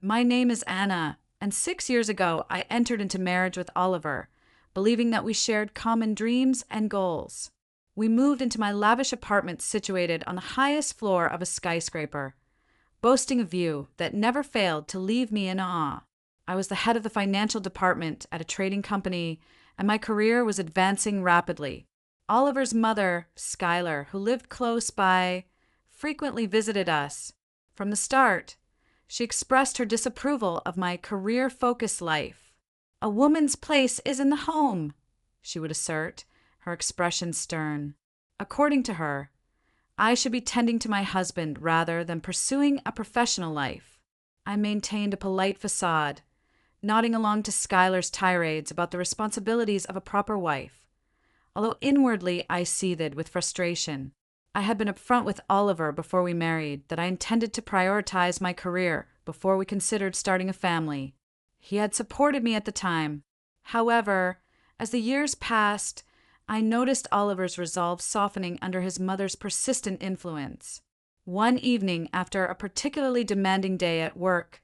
My name is Anna, and 6 years ago I entered into marriage with Oliver, believing that we shared common dreams and goals. We moved into my lavish apartment situated on the highest floor of a skyscraper, boasting a view that never failed to leave me in awe. I was the head of the financial department at a trading company, and my career was advancing rapidly. Oliver's mother, Skylar, who lived close by, frequently visited us. From the start, she expressed her disapproval of my career-focused life. "A woman's place is in the home," she would assert, her expression stern. According to her, I should be tending to my husband rather than pursuing a professional life. I maintained a polite facade, nodding along to Skylar's tirades about the responsibilities of a proper wife, although inwardly I seethed with frustration. I had been upfront with Oliver before we married that I intended to prioritize my career before we considered starting a family. He had supported me at the time. However, as the years passed, I noticed Oliver's resolve softening under his mother's persistent influence. One evening, after a particularly demanding day at work,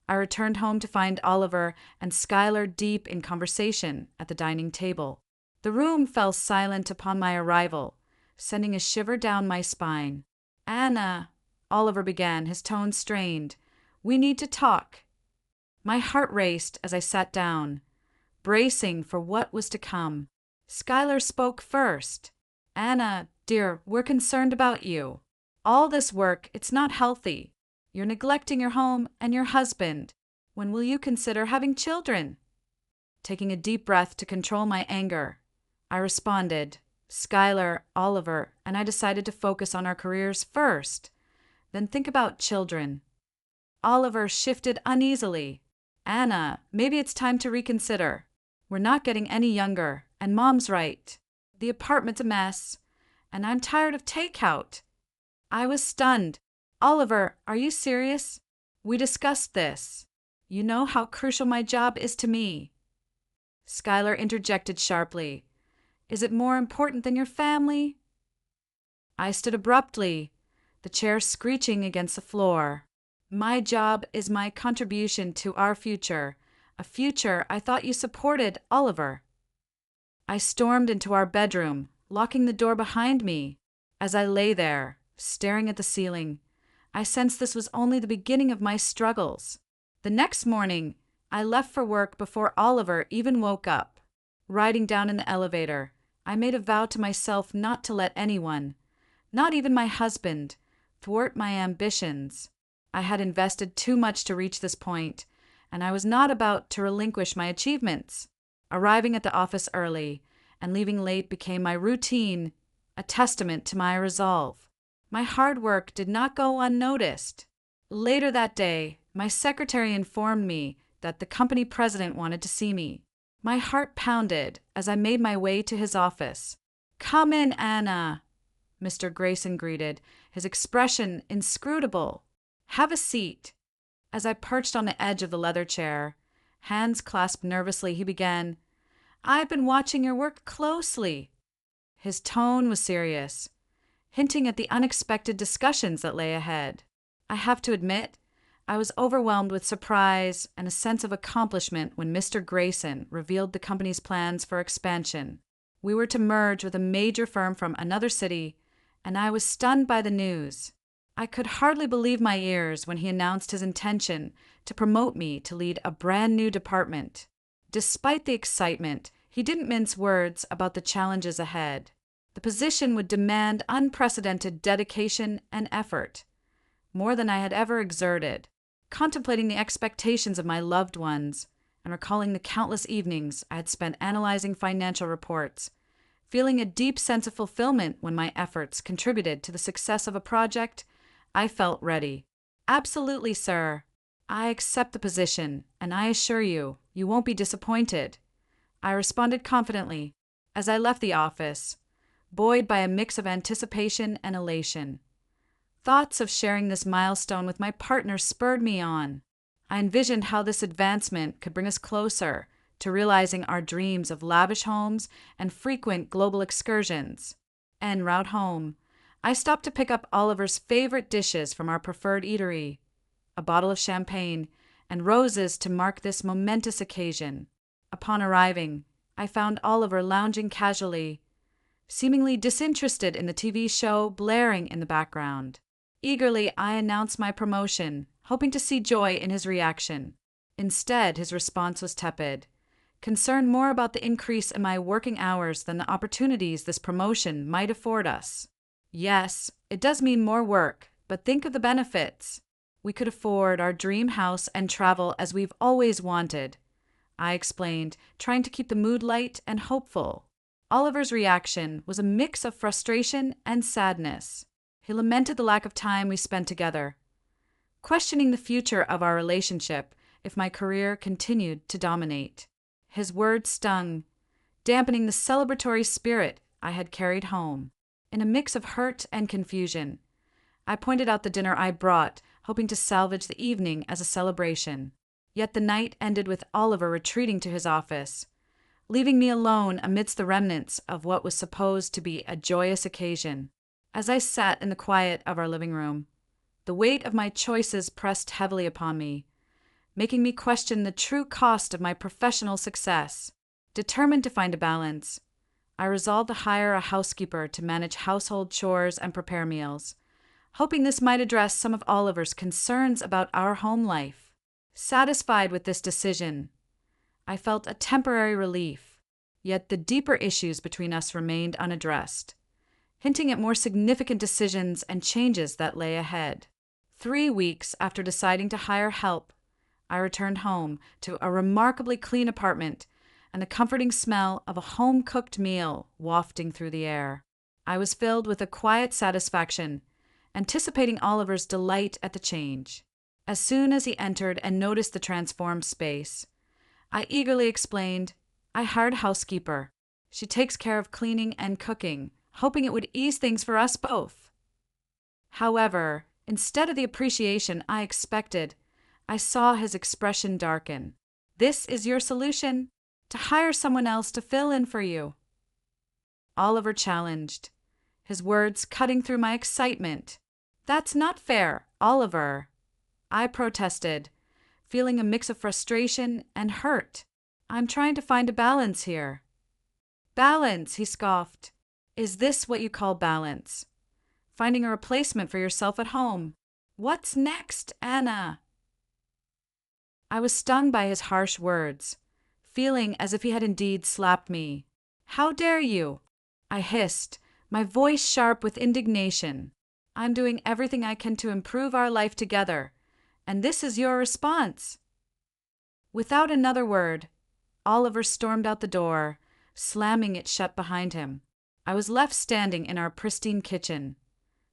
I returned home to find Oliver and Skylar deep in conversation at the dining table. The room fell silent upon my arrival, sending a shiver down my spine. "Anna," Oliver began, his tone strained, "we need to talk." My heart raced as I sat down, bracing for what was to come. Skylar spoke first. "Anna, dear, we're concerned about you. All this work, it's not healthy. You're neglecting your home and your husband. When will you consider having children?" Taking a deep breath to control my anger, I responded, "Skylar, Oliver, and I decided to focus on our careers first, then think about children." Oliver shifted uneasily. "Anna, maybe it's time to reconsider. We're not getting any younger, and Mom's right. The apartment's a mess, and I'm tired of takeout." I was stunned. "Oliver, are you serious? We discussed this. You know how crucial my job is to me." Skylar interjected sharply. "Is it more important than your family?" I stood abruptly, the chair screeching against the floor. "My job is my contribution to our future, a future I thought you supported, Oliver." I stormed into our bedroom, locking the door behind me. As I lay there, staring at the ceiling, I sensed this was only the beginning of my struggles. The next morning, I left for work before Oliver even woke up. Riding down in the elevator, I made a vow to myself not to let anyone, not even my husband, thwart my ambitions. I had invested too much to reach this point, and I was not about to relinquish my achievements. Arriving at the office early and leaving late became my routine, a testament to my resolve. My hard work did not go unnoticed. Later that day, my secretary informed me that the company president wanted to see me. My heart pounded as I made my way to his office. "Come in, Anna," Mr. Grayson greeted, his expression inscrutable. "Have a seat." As I perched on the edge of the leather chair, hands clasped nervously, he began, "I've been watching your work closely." His tone was serious, hinting at the unexpected discussions that lay ahead. I have to admit, I was overwhelmed with surprise and a sense of accomplishment when Mr. Grayson revealed the company's plans for expansion. We were to merge with a major firm from another city, and I was stunned by the news. I could hardly believe my ears when he announced his intention to promote me to lead a brand new department. Despite the excitement, he didn't mince words about the challenges ahead. The position would demand unprecedented dedication and effort, more than I had ever exerted. Contemplating the expectations of my loved ones and recalling the countless evenings I had spent analyzing financial reports, feeling a deep sense of fulfillment when my efforts contributed to the success of a project, I felt ready. "Absolutely, sir. I accept the position, and I assure you, you won't be disappointed," I responded confidently as I left the office, buoyed by a mix of anticipation and elation. Thoughts of sharing this milestone with my partner spurred me on. I envisioned how this advancement could bring us closer to realizing our dreams of lavish homes and frequent global excursions. En route home, I stopped to pick up Oliver's favorite dishes from our preferred eatery, a bottle of champagne, and roses to mark this momentous occasion. Upon arriving, I found Oliver lounging casually, seemingly disinterested in the TV show blaring in the background. Eagerly, I announced my promotion, hoping to see joy in his reaction. Instead, his response was tepid, concerned more about the increase in my working hours than the opportunities this promotion might afford us. Yes, it does mean more work, but think of the benefits. We could afford our dream house and travel as we've always wanted, I explained, trying to keep the mood light and hopeful. Oliver's reaction was a mix of frustration and sadness. He lamented the lack of time we spent together, questioning the future of our relationship if my career continued to dominate. His words stung, dampening the celebratory spirit I had carried home. In a mix of hurt and confusion, I pointed out the dinner I brought, hoping to salvage the evening as a celebration. Yet the night ended with Oliver retreating to his office, leaving me alone amidst the remnants of what was supposed to be a joyous occasion. As I sat in the quiet of our living room, the weight of my choices pressed heavily upon me, making me question the true cost of my professional success. Determined to find a balance, I resolved to hire a housekeeper to manage household chores and prepare meals, hoping this might address some of Oliver's concerns about our home life. Satisfied with this decision, I felt a temporary relief, yet the deeper issues between us remained unaddressed, hinting at more significant decisions and changes that lay ahead. 3 weeks after deciding to hire help, I returned home to a remarkably clean apartment and the comforting smell of a home-cooked meal wafting through the air. I was filled with a quiet satisfaction, anticipating Oliver's delight at the change. As soon as he entered and noticed the transformed space, I eagerly explained, "I hired a housekeeper. She takes care of cleaning and cooking," hoping it would ease things for us both. However, instead of the appreciation I expected, I saw his expression darken. "This is your solution? To hire someone else to fill in for you?" Oliver challenged, his words cutting through my excitement. "That's not fair, Oliver," I protested, feeling a mix of frustration and hurt. "I'm trying to find a balance here." "Balance," he scoffed. "Is this what you call balance? Finding a replacement for yourself at home? What's next, Anna?" I was stung by his harsh words, feeling as if he had indeed slapped me. "How dare you?" I hissed, my voice sharp with indignation. "I'm doing everything I can to improve our life together, and this is your response." Without another word, Oliver stormed out the door, slamming it shut behind him. I was left standing in our pristine kitchen,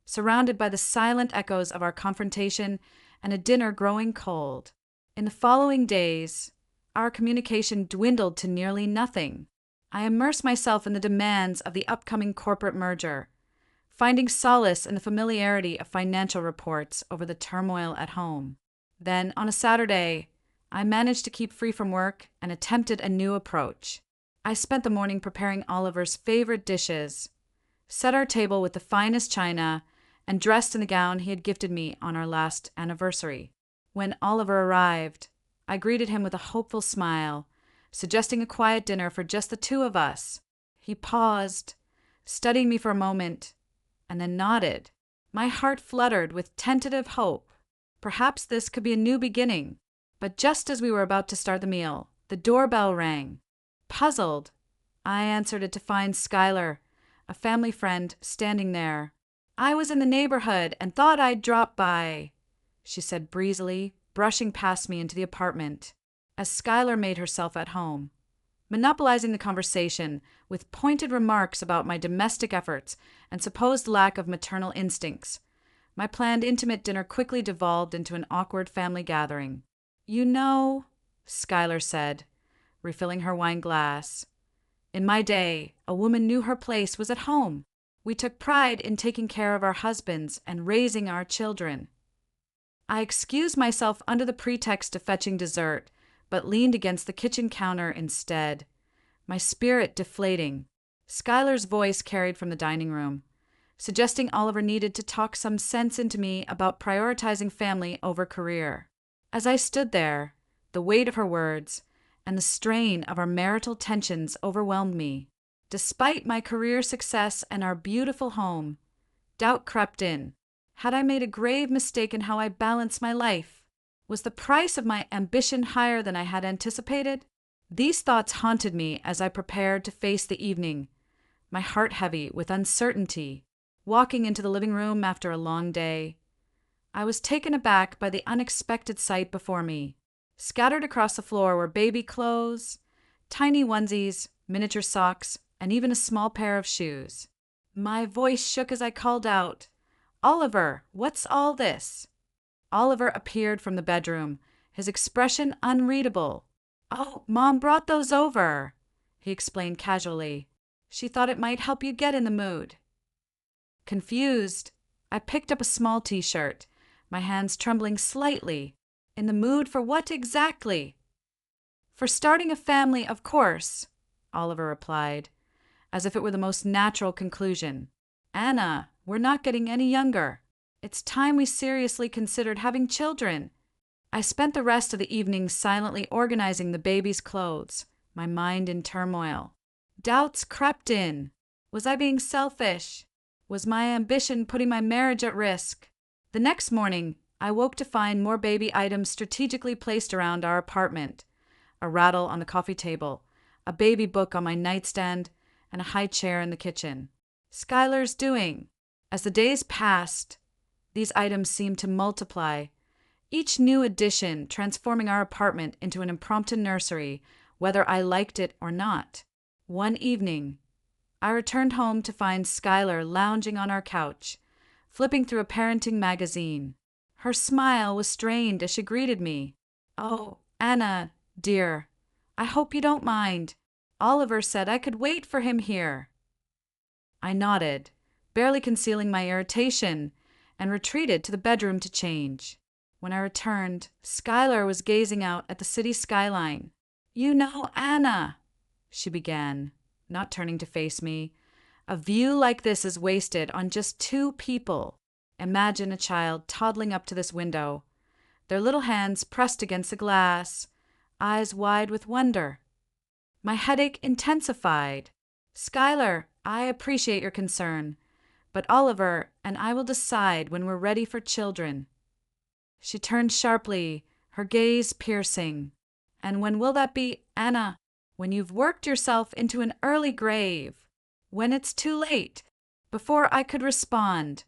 surrounded by the silent echoes of our confrontation and a dinner growing cold. In the following days, our communication dwindled to nearly nothing. I immersed myself in the demands of the upcoming corporate merger, finding solace in the familiarity of financial reports over the turmoil at home. Then, on a Saturday, I managed to keep free from work and attempted a new approach. I spent the morning preparing Oliver's favorite dishes, set our table with the finest china, and dressed in the gown he had gifted me on our last anniversary. When Oliver arrived, I greeted him with a hopeful smile, suggesting a quiet dinner for just the two of us. He paused, studying me for a moment, and then nodded. My heart fluttered with tentative hope. Perhaps this could be a new beginning. But just as we were about to start the meal, the doorbell rang. Puzzled, I answered it to find Skylar, a family friend, standing there. "I was in the neighborhood and thought I'd drop by," she said breezily, brushing past me into the apartment. As Skylar made herself at home, monopolizing the conversation with pointed remarks about my domestic efforts and supposed lack of maternal instincts, my planned intimate dinner quickly devolved into an awkward family gathering. "You know," Skylar said, refilling her wine glass, "in my day, a woman knew her place was at home. We took pride in taking care of our husbands and raising our children." I excused myself under the pretext of fetching dessert, but leaned against the kitchen counter instead, my spirit deflating. Skylar's voice carried from the dining room, suggesting Oliver needed to talk some sense into me about prioritizing family over career. As I stood there, The weight of her words and the strain of our marital tensions overwhelmed me. Despite my career success and our beautiful home, doubt crept in. Had I made a grave mistake in how I balanced my life? Was the price of my ambition higher than I had anticipated? These thoughts haunted me as I prepared to face the evening, my heart heavy with uncertainty. Walking into the living room after a long day, I was taken aback by the unexpected sight before me. Scattered across the floor were baby clothes, tiny onesies, miniature socks, and even a small pair of shoes. My voice shook as I called out, "Oliver, what's all this?" Oliver appeared from the bedroom, his expression unreadable. "Oh, Mom brought those over," he explained casually. "She thought it might help you get in the mood." Confused, I picked up a small t-shirt, my hands trembling slightly. In the mood for what exactly? "For starting a family, of course," Oliver replied, as if it were the most natural conclusion. "Anna, we're not getting any younger. It's time we seriously considered having children." I spent the rest of the evening silently organizing the baby's clothes, my mind in turmoil. Doubts crept in. Was I being selfish? Was my ambition putting my marriage at risk? The next morning, I woke to find more baby items strategically placed around our apartment. A rattle on the coffee table, a baby book on my nightstand, and a high chair in the kitchen. Skylar's doing. As the days passed, these items seemed to multiply, each new addition transforming our apartment into an impromptu nursery, whether I liked it or not. One evening, I returned home to find Skylar lounging on our couch, flipping through a parenting magazine. Her smile was strained as she greeted me. "Oh, Anna, dear, I hope you don't mind. Oliver said I could wait for him here." I nodded, barely concealing my irritation, and retreated to the bedroom to change. When I returned, Skylar was gazing out at the city skyline. "You know, Anna," she began, not turning to face me, "a view like this is wasted on just two people. Imagine a child toddling up to this window, their little hands pressed against the glass, eyes wide with wonder." My headache intensified. "Skylar, I appreciate your concern, but Oliver and I will decide when we're ready for children." She turned sharply, her gaze piercing. "And when will that be, Anna?" "When you've worked yourself into an early grave. When it's too late." Before I could respond,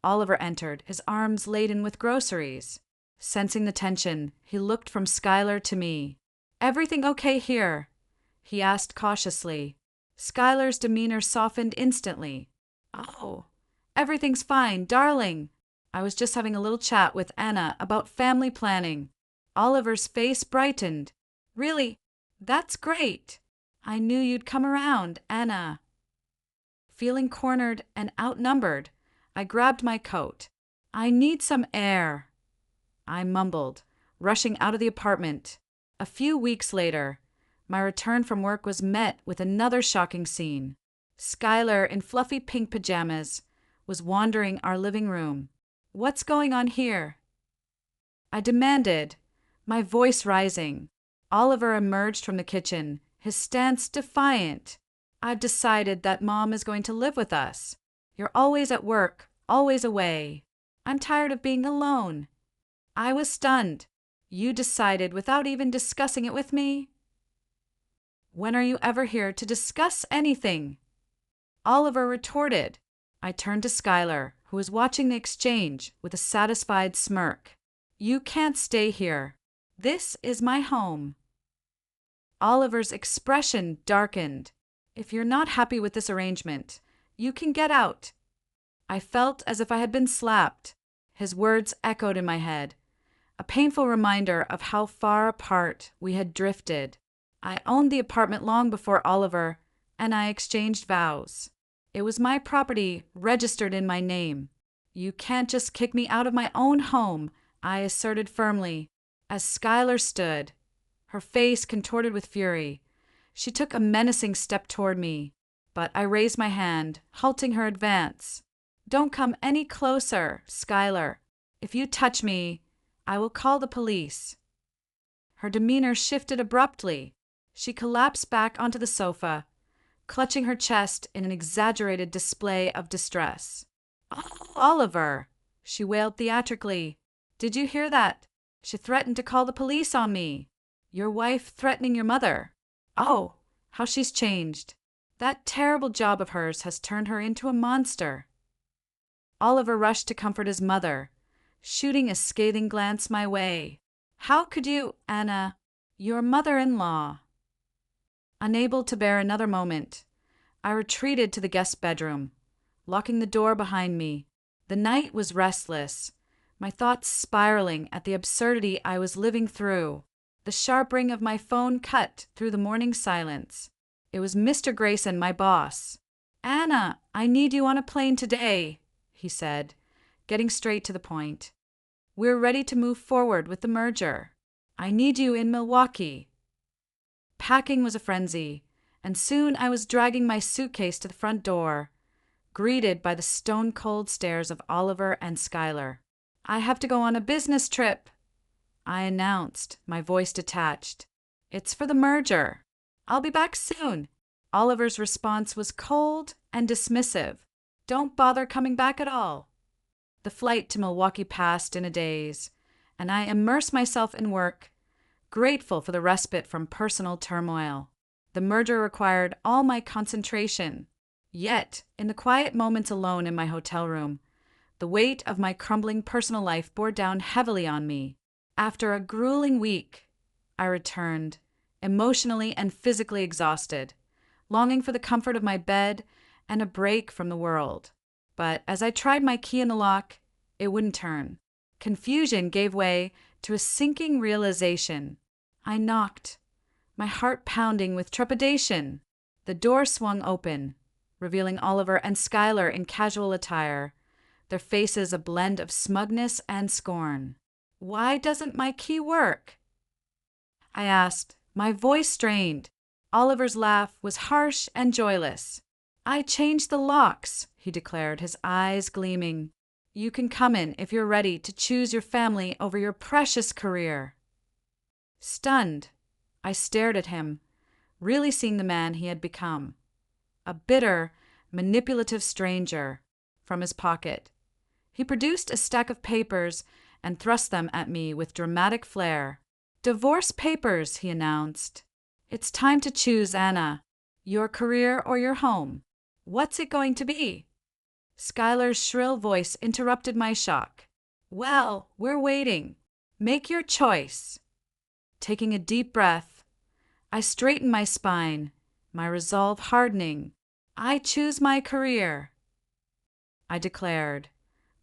Oliver entered, his arms laden with groceries. Sensing the tension, he looked from Skylar to me. "Everything okay here?" he asked cautiously. Skylar's demeanor softened instantly. "Oh, everything's fine, darling. I was just having a little chat with Anna about family planning." Oliver's face brightened. "Really? That's great. I knew you'd come around, Anna." Feeling cornered and outnumbered, I grabbed my coat. "I need some air," I mumbled, rushing out of the apartment. A few weeks later, my return from work was met with another shocking scene. Skylar, in fluffy pink pajamas, was wandering our living room. "What's going on here?" I demanded, my voice rising. Oliver emerged from the kitchen, his stance defiant. "I've decided that Mom is going to live with us. You're always at work, always away. I'm tired of being alone." I was stunned. "You decided without even discussing it with me?" "When are you ever here to discuss anything?" Oliver retorted. I turned to Skylar, who was watching the exchange with a satisfied smirk. "You can't stay here. This is my home." Oliver's expression darkened. "If you're not happy with this arrangement, you can get out." I felt as if I had been slapped. His words echoed in my head, a painful reminder of how far apart we had drifted. I owned the apartment long before Oliver, and I exchanged vows. It was my property, registered in my name. "You can't just kick me out of my own home," I asserted firmly. As Skylar stood, her face contorted with fury, she took a menacing step toward me, but I raised my hand, halting her advance. "Don't come any closer, Skylar. If you touch me, I will call the police." Her demeanor shifted abruptly. She collapsed back onto the sofa, clutching her chest in an exaggerated display of distress. "Oh, Oliver," she wailed theatrically. "Did you hear that? She threatened to call the police on me. Your wife threatening your mother. Oh, how she's changed. That terrible job of hers has turned her into a monster." Oliver rushed to comfort his mother, shooting a scathing glance my way. "How could you, Anna? Your mother-in-law." Unable to bear another moment, I retreated to the guest bedroom, locking the door behind me. The night was restless, my thoughts spiraling at the absurdity I was living through. The sharp ring of my phone cut through the morning silence. It was Mr. Grayson, my boss. "Anna, I need you on a plane today," he said, getting straight to the point. "We're ready to move forward with the merger. I need you in Milwaukee." Packing was a frenzy, and soon I was dragging my suitcase to the front door, greeted by the stone-cold stares of Oliver and Skylar. "I have to go on a business trip," I announced, my voice detached. "It's for the merger. I'll be back soon." Oliver's response was cold and dismissive. "Don't bother coming back at all." The flight to Milwaukee passed in a daze, and I immersed myself in work, grateful for the respite from personal turmoil. The merger required all my concentration. Yet, in the quiet moments alone in my hotel room, the weight of my crumbling personal life bore down heavily on me. After a grueling week, I returned, emotionally and physically exhausted, longing for the comfort of my bed and a break from the world. But as I tried my key in the lock, it wouldn't turn. Confusion gave way to a sinking realization. I knocked, my heart pounding with trepidation. The door swung open, revealing Oliver and Skylar in casual attire, their faces a blend of smugness and scorn. "Why doesn't my key work?" I asked, my voice strained. Oliver's laugh was harsh and joyless. "I changed the locks," he declared, his eyes gleaming. "You can come in if you're ready to choose your family over your precious career." Stunned, I stared at him, really seeing the man he had become. A bitter, manipulative stranger. From his pocket, he produced a stack of papers and thrust them at me with dramatic flair. "Divorce papers," he announced. "It's time to choose, Anna. Your career or your home. What's it going to be?" Skylar's shrill voice interrupted my shock. "Well, we're waiting. Make your choice." Taking a deep breath, I straightened my spine, my resolve hardening. "I choose my career," I declared,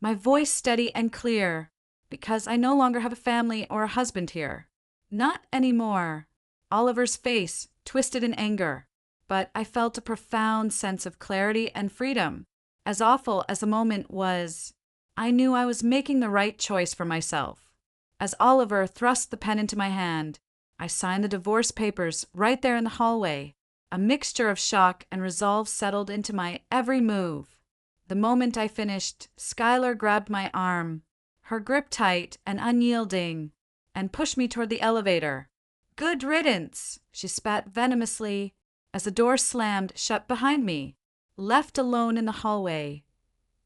my voice steady and clear, "because I no longer have a family or a husband here. Not anymore." Oliver's face twisted in anger, but I felt a profound sense of clarity and freedom. As awful as the moment was, I knew I was making the right choice for myself. As Oliver thrust the pen into my hand, I signed the divorce papers right there in the hallway. A mixture of shock and resolve settled into my every move. The moment I finished, Skylar grabbed my arm, her grip tight and unyielding, and pushed me toward the elevator. "Good riddance," she spat venomously as the door slammed shut behind me. Left alone in the hallway,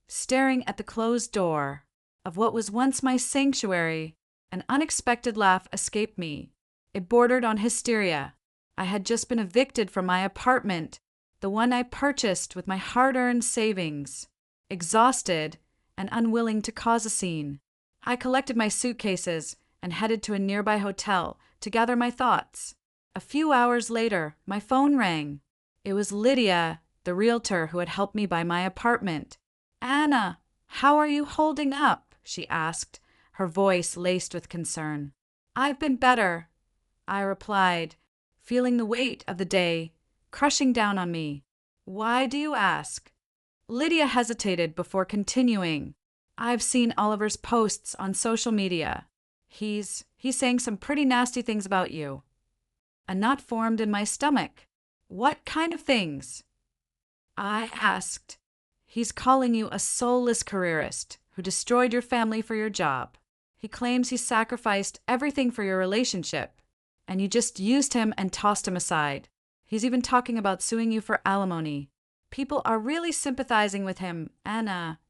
staring at the closed door of what was once my sanctuary, an unexpected laugh escaped me. It bordered on hysteria. I had just been evicted from my apartment, the one I purchased with my hard-earned savings. Exhausted and unwilling to cause a scene, I collected my suitcases and headed to a nearby hotel to gather my thoughts. A few hours later, my phone rang. It was Lydia, the realtor who had helped me buy my apartment. "Anna, how are you holding up?" she asked, her voice laced with concern. "I've been better," I replied, feeling the weight of the day crushing down on me. "Why do you ask?" Lydia hesitated before continuing. "I've seen Oliver's posts on social media. He's saying some pretty nasty things about you." A knot formed in my stomach. "What kind of things?" I asked. "He's calling you a soulless careerist who destroyed your family for your job. He claims he sacrificed everything for your relationship. and you just used him and tossed him aside. He's even talking about suing you for alimony. People are really sympathizing with him, Anna.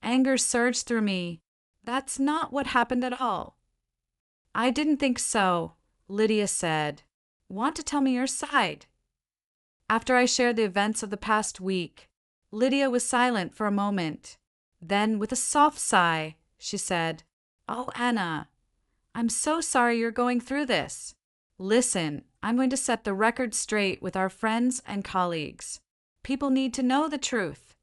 Anger surged through me. That's not what happened at all. I didn't think so, Lydia said. Want to tell me your side? After I shared the events of the past week, Lydia was silent for a moment. Then, with a soft sigh, she said, Oh, Anna, I'm so sorry you're going through this. Listen, I'm going to set the record straight with our friends and colleagues. People need to know the truth.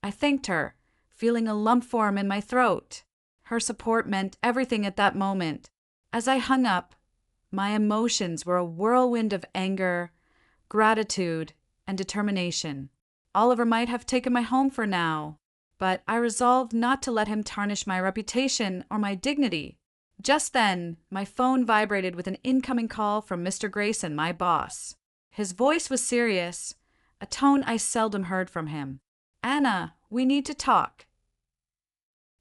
I thanked her, feeling a lump form in my throat. Her support meant everything at that moment. As I hung up, my emotions were a whirlwind of anger, gratitude, and determination. Oliver might have taken my home for now, but I resolved not to let him tarnish my reputation or my dignity. Just then, my phone vibrated with an incoming call from Mr. Grayson, my boss. His voice was serious, a tone I seldom heard from him. Anna, we need to talk.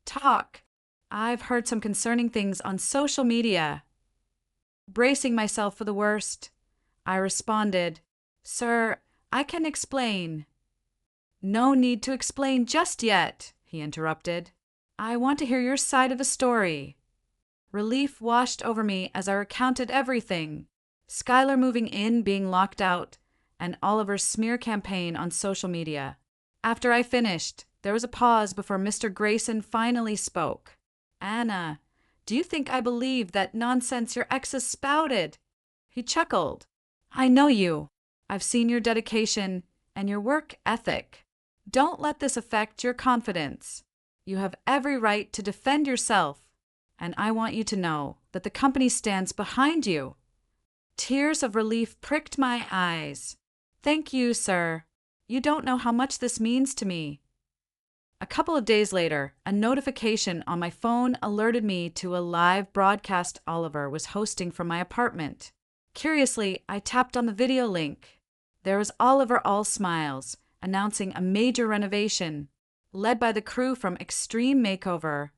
Talk? I've heard some concerning things on social media. Bracing myself for the worst, I responded, Sir, I can explain. No need to explain just yet, he interrupted. I want to hear your side of the story. Relief washed over me as I recounted everything. Skylar moving in, being locked out, and Oliver's smear campaign on social media. After I finished, there was a pause before Mr. Grayson finally spoke. Anna, do you think I believe that nonsense your exes spouted? He chuckled. I know you. I've seen your dedication and your work ethic. Don't let this affect your confidence. You have every right to defend yourself, and I want you to know that the company stands behind you. Tears of relief pricked my eyes. Thank you, sir. You don't know how much this means to me. A couple of days later, a notification on my phone alerted me to a live broadcast Oliver was hosting from my apartment. Curiously, I tapped on the video link. There was Oliver all smiles, announcing a major renovation, led by the crew from Extreme Makeover,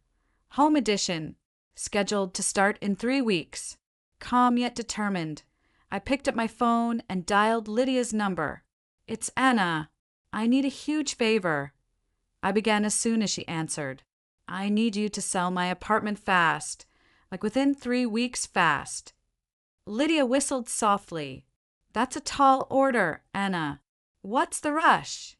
Home Edition, scheduled to start in 3 weeks. Calm yet determined, I picked up my phone and dialed Lydia's number. It's Anna. I need a huge favor. I began as soon as she answered. I need you to sell my apartment fast, like within 3 weeks fast. Lydia whistled softly. That's a tall order, Anna. What's the rush?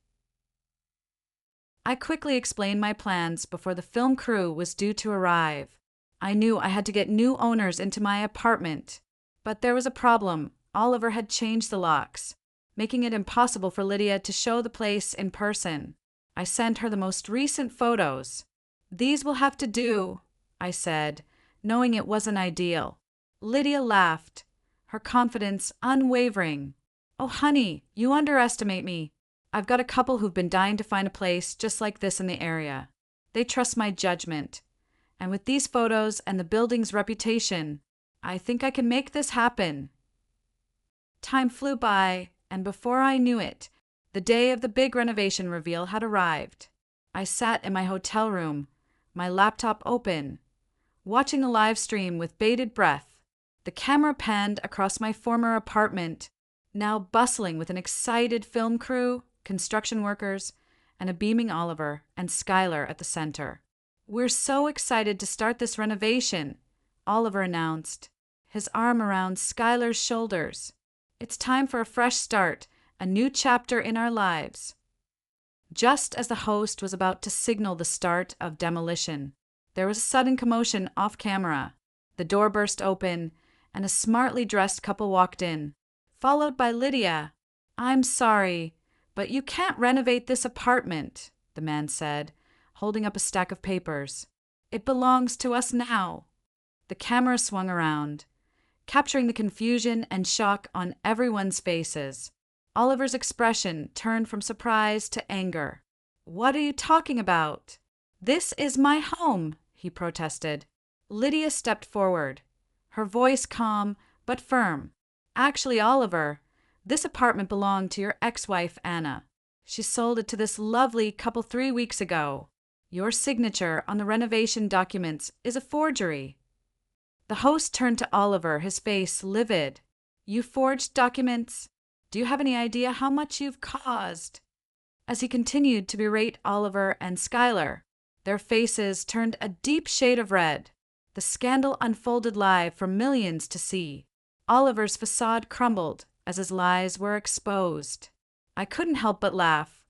I quickly explained my plans before the film crew was due to arrive. I knew I had to get new owners into my apartment. But there was a problem. Oliver had changed the locks, making it impossible for Lydia to show the place in person. I sent her the most recent photos. These will have to do, I said, knowing it wasn't ideal. Lydia laughed, her confidence unwavering. Oh, honey, you underestimate me. I've got a couple who've been dying to find a place just like this in the area. They trust my judgment. And with these photos and the building's reputation, I think I can make this happen. Time flew by, and before I knew it, the day of the big renovation reveal had arrived. I sat in my hotel room, my laptop open, watching the live stream with bated breath. The camera panned across my former apartment, now bustling with an excited film crew, construction workers, and a beaming Oliver and Skylar at the center. We're so excited to start this renovation, Oliver announced, his arm around Skylar's shoulders. It's time for a fresh start, a new chapter in our lives. Just as the host was about to signal the start of demolition, there was a sudden commotion off camera. The door burst open, and a smartly dressed couple walked in, followed by Lydia. I'm sorry, but you can't renovate this apartment, the man said, holding up a stack of papers. It belongs to us now. The camera swung around, capturing the confusion and shock on everyone's faces. Oliver's expression turned from surprise to anger. What are you talking about? This is my home, he protested. Lydia stepped forward, her voice calm but firm. Actually, Oliver, this apartment belonged to your ex-wife, Anna. She sold it to this lovely couple 3 weeks ago. Your signature on the renovation documents is a forgery. The host turned to Oliver, his face livid. You forged documents? Do you have any idea how much you've caused? As he continued to berate Oliver and Schuyler, their faces turned a deep shade of red. The scandal unfolded live for millions to see. Oliver's facade crumbled as his lies were exposed. I couldn't help but laugh,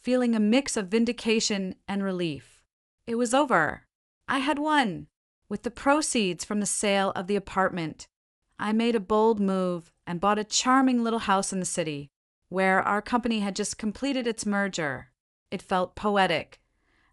feeling a mix of vindication and relief. It was over. I had won. With the proceeds from the sale of the apartment, I made a bold move and bought a charming little house in the city, where our company had just completed its merger. It felt poetic.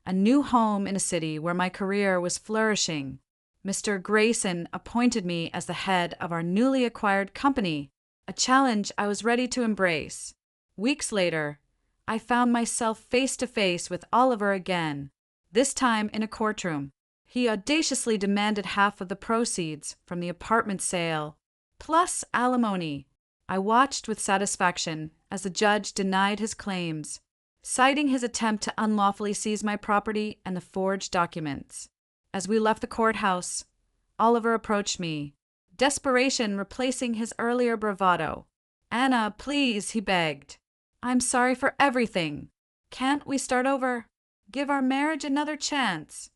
A new home in a city where my career was flourishing. Mr. Grayson appointed me as the head of our newly acquired company, a challenge I was ready to embrace. Weeks later, I found myself face to face with Oliver again, this time in a courtroom. He audaciously demanded half of the proceeds from the apartment sale, plus alimony. I watched with satisfaction as the judge denied his claims, citing his attempt to unlawfully seize my property and the forged documents. As we left the courthouse, Oliver approached me, desperation replacing his earlier bravado. Anna, please, he begged. I'm sorry for everything. Can't we start over? Give our marriage another chance.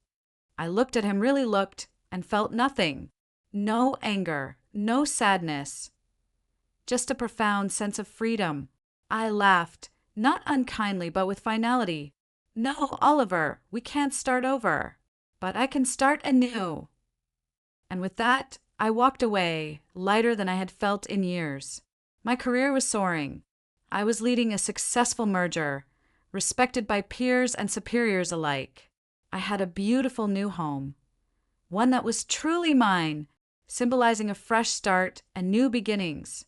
I looked at him, really looked, and felt nothing. No anger, no sadness. Just a profound sense of freedom. I laughed, not unkindly but with finality. No, Oliver, we can't start over. But I can start anew. And with that, I walked away, lighter than I had felt in years. My career was soaring. I was leading a successful merger, respected by peers and superiors alike. I had a beautiful new home, one that was truly mine, symbolizing a fresh start and new beginnings.